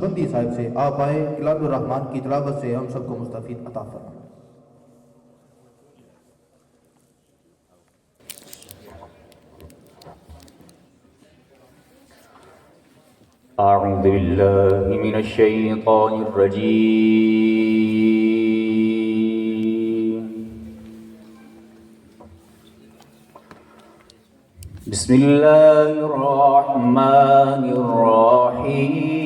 बंदी साहिब से आप आए, किलातुर रहमान की तिलावत से हम सबको मुस्तफीद अता फरमाएं। أعوذ بالله من الشيطان الرجيم. بسم الله الرحمن الرحيم.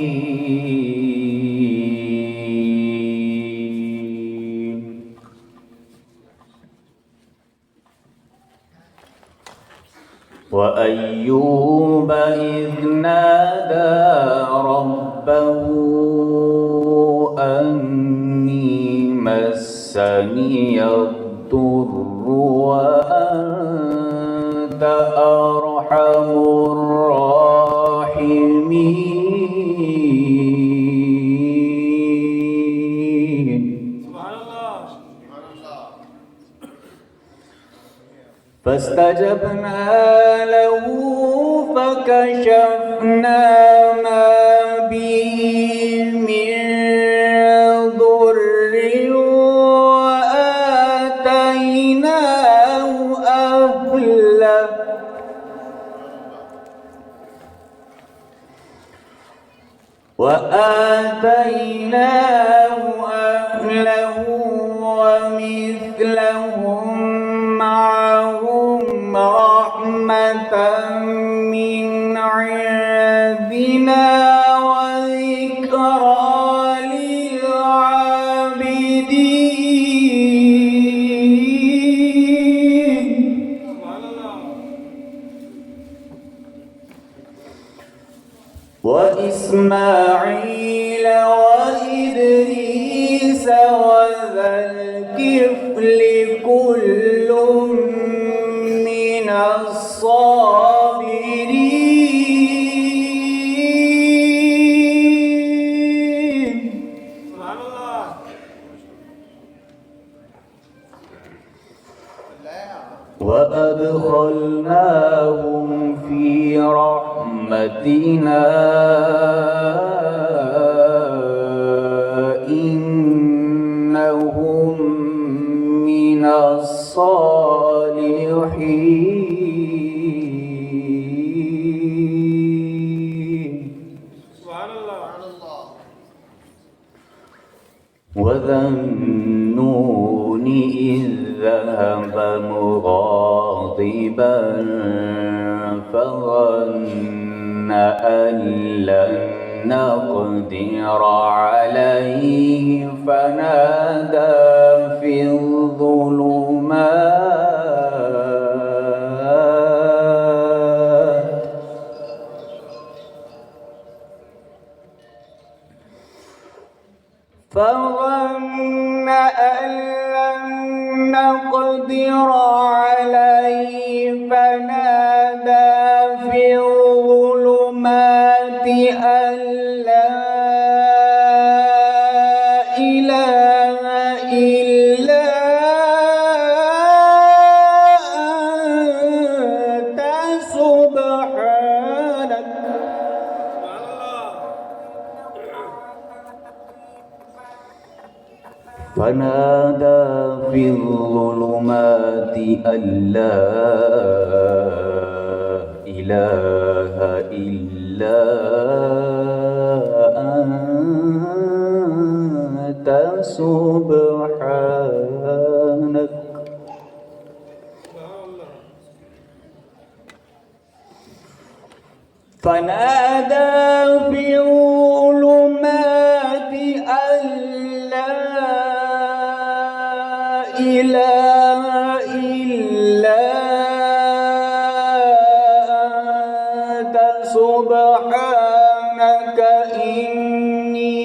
وأيوب إذ نادى ربه أني مسني الضر وأنت أرحم الراحمين. فاستجبنا له فكشفنا ما به من ضر وآتيناه أهله ومثلهم معهم رحمة من عندنا وذكرى للعابدين. وإسماعيل وإدريس وذا الكفل كل من الصابرين. وأدخلناهم في رحمتنا إنهم من الصالحين. وذا النون إذ ذهب مغاضبا فظن أن لن نقدر عليه فنادى في الظلمات فظن أن لن نقدر عليه فنادى في الظلمات أن لا إله إلا أنت سبحانك فنادى في الظلمات أن لا إله إلا أنت سبحانك. فنادى في الظلمات أن لا إله إلا أنت سبحانك إني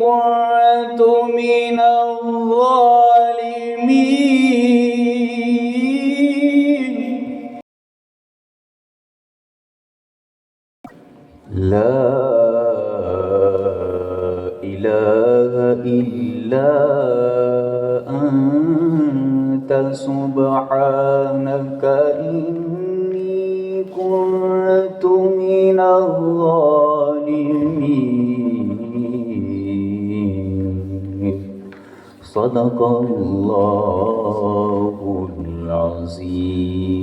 كنت من الظالمين. لا إله إلا أنت سبحانك إني كنت من الظالمين. صدق الله العظيم